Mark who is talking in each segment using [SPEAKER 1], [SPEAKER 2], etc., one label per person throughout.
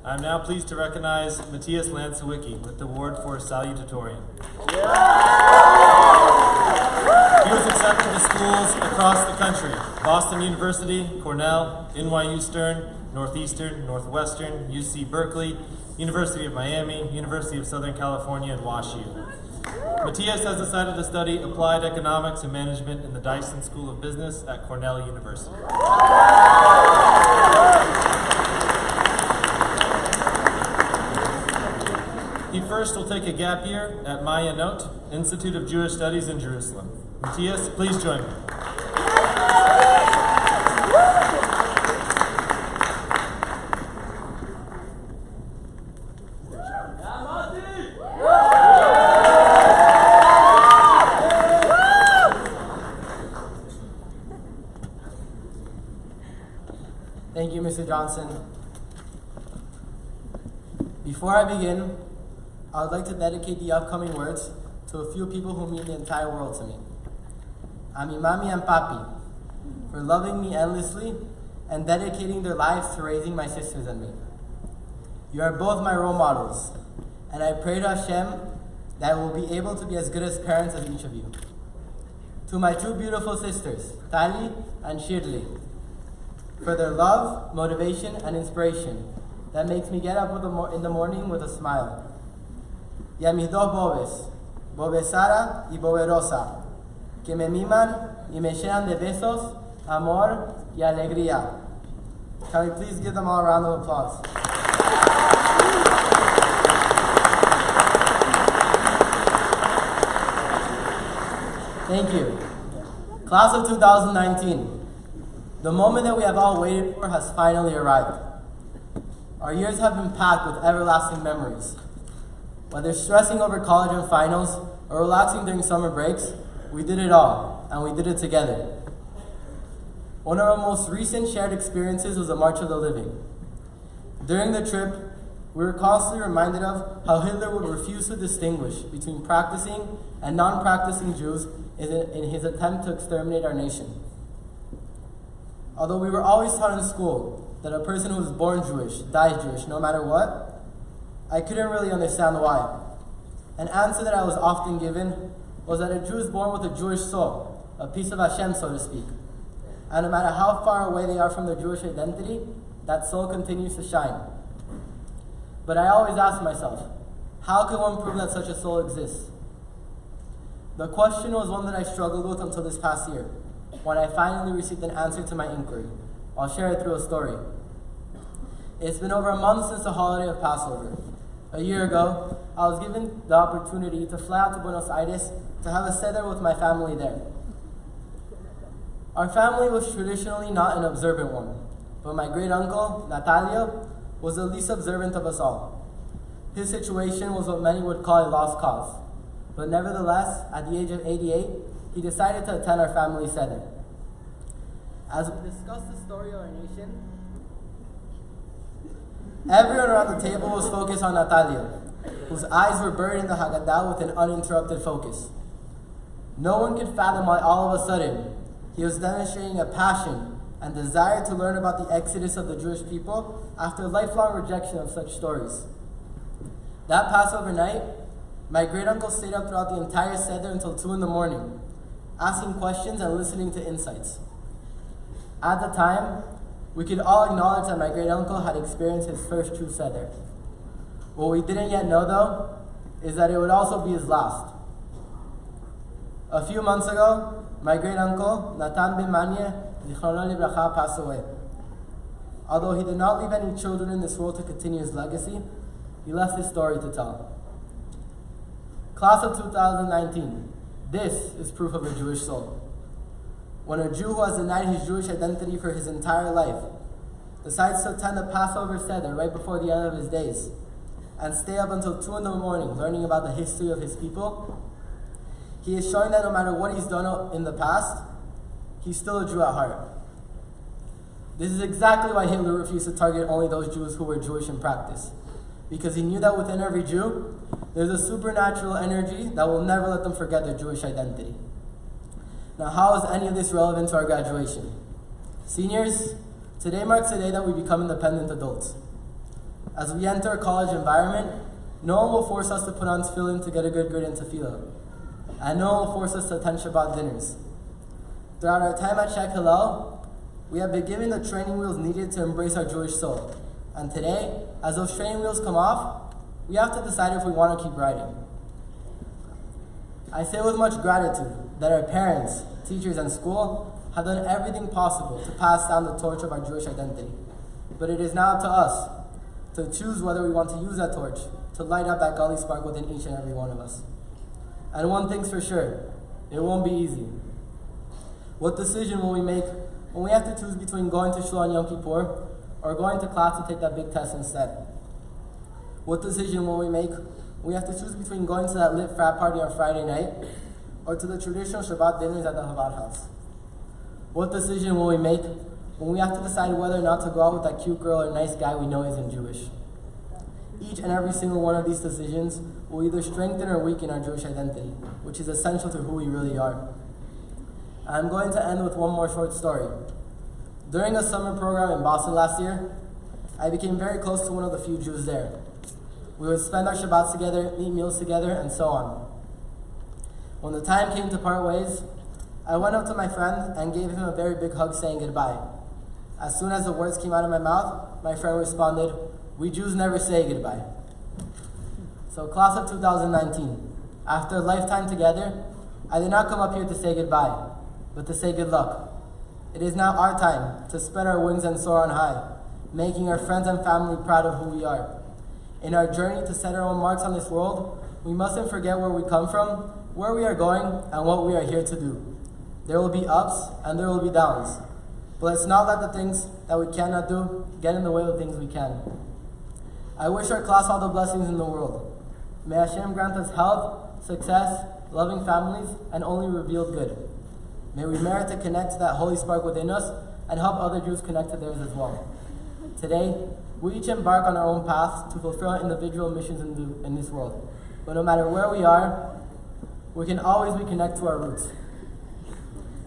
[SPEAKER 1] I am now pleased to recognize Matthias Lansewicki with the award for salutatorian. He was accepted to schools across the country: Boston University, Cornell, NYU Stern, Northeastern, Northwestern, UC Berkeley, University of Miami, University of Southern California, and WashU. Matthias has decided to study applied economics and management in the Dyson School of Business at Cornell University. He first will take a gap year at Maya Note, Institute of Jewish Studies in Jerusalem. Matthias, please join me.
[SPEAKER 2] Thank you, Mr. Johnson. Before I begin, I would like to dedicate the upcoming words to a few people who mean the entire world to me. A mi mami and papi for loving me endlessly and dedicating their lives to raising my sisters and me. You are both my role models, and I pray to Hashem that I will be able to be as good as parents as each of you. To my two beautiful sisters, Tali and Shirley, for their love, motivation, and inspiration that makes me get up in the morning with a smile. Y a mis dos bobes, Bobe Sara y Bobe Rosa, que me miman y me llenan de besos, amor y alegría. Can we please give them all a round of applause? Thank you. Class of 2019, the moment that we have all waited for has finally arrived. Our years have been packed with everlasting memories. Whether stressing over college and finals or relaxing during summer breaks, we did it all, and we did it together. One of our most recent shared experiences was the March of the Living. During the trip, we were constantly reminded of how Hitler would refuse to distinguish between practicing and non-practicing Jews in his attempt to exterminate our nation. Although we were always taught in school that a person who is born Jewish dies Jewish no matter what, I couldn't really understand why. An answer that I was often given was that a Jew is born with a Jewish soul, a piece of Hashem, so to speak. And no matter how far away they are from their Jewish identity, that soul continues to shine. But I always ask myself, how can one prove that such a soul exists? The question was one that I struggled with until this past year, when I finally received an answer to my inquiry. I'll share it through a story. It's been over a month since the holiday of Passover. A year ago, I was given the opportunity to fly out to Buenos Aires to have a seder with my family there. Our family was traditionally not an observant one, but my great uncle, Natalio, was the least observant of us all. His situation was what many would call a lost cause, but nevertheless, at the age of 88, he decided to attend our family seder. As we discussed the story of our nation, everyone around the table was focused on Natalio, whose eyes were buried in the Haggadah with an uninterrupted focus. No one could fathom why all of a sudden he was demonstrating a passion and desire to learn about the exodus of the Jewish people after lifelong rejection of such stories. That Passover night, my great uncle stayed up throughout the entire seder until 2 a.m, asking questions and listening to insights. At the time, we could all acknowledge that my great uncle had experienced his first true seder. What we didn't yet know, though, is that it would also be his last. A few months ago, my great uncle, Natan ben Manye, Zichrono Livracha, passed away. Although he did not leave any children in this world to continue his legacy, he left his story to tell. Class of 2019, this is proof of a Jewish soul. When a Jew who has denied his Jewish identity for his entire life decides to attend a Passover seder right before the end of his days and stay up until 2 a.m. learning about the history of his people, he is showing that no matter what he's done in the past, he's still a Jew at heart. This is exactly why Hitler refused to target only those Jews who were Jewish in practice, because he knew that within every Jew, there's a supernatural energy that will never let them forget their Jewish identity. Now, how is any of this relevant to our graduation? Seniors, today marks the day that we become independent adults. As we enter a college environment, no one will force us to put on tefillin to get a good grade in tefillah, and no one will force us to attend Shabbat dinners. Throughout our time at Sheikh Hillel, we have been given the training wheels needed to embrace our Jewish soul. And today, as those training wheels come off, we have to decide if we want to keep riding. I say with much gratitude that our parents, teachers, and school have done everything possible to pass down the torch of our Jewish identity. But it is now up to us to choose whether we want to use that torch to light up that godly spark within each and every one of us. And one thing's for sure, it won't be easy. What decision will we make when we have to choose between going to Shul on Yom Kippur or going to class to take that big test instead? What decision will we make when we have to choose between going to that lit frat party on Friday night or to the traditional Shabbat dinners at the Chabad house? What decision will we make when we have to decide whether or not to go out with that cute girl or nice guy we know isn't Jewish? Each and every single one of these decisions will either strengthen or weaken our Jewish identity, which is essential to who we really are. I'm going to end with one more short story. During a summer program in Boston last year, I became very close to one of the few Jews there. We would spend our Shabbats together, eat meals together, and so on. When the time came to part ways, I went up to my friend and gave him a very big hug saying goodbye. As soon as the words came out of my mouth, my friend responded, "We Jews never say goodbye." So class of 2019, after a lifetime together, I did not come up here to say goodbye, but to say good luck. It is now our time to spread our wings and soar on high, making our friends and family proud of who we are. In our journey to set our own marks on this world, we mustn't forget where we come from, where we are going, and what we are here to do. There will be ups and there will be downs, but let's not let the things that we cannot do get in the way of things we can. I wish our class all the blessings in the world. May Hashem grant us health, success, loving families, and only revealed good. May we merit to connect to that holy spark within us and help other Jews connect to theirs as well. Today, we each embark on our own paths to fulfill our individual missions in this world. But no matter where we are, we can always reconnect to our roots.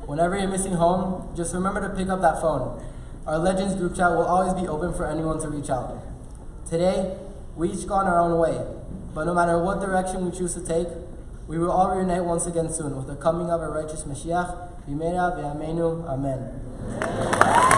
[SPEAKER 2] Whenever you're missing home, just remember to pick up that phone. Our Legends group chat will always be open for anyone to reach out. Today, we each go on our own way, but no matter what direction we choose to take, we will all reunite once again soon with the coming of a righteous Mashiach. B'meira v'yameinu. Amen.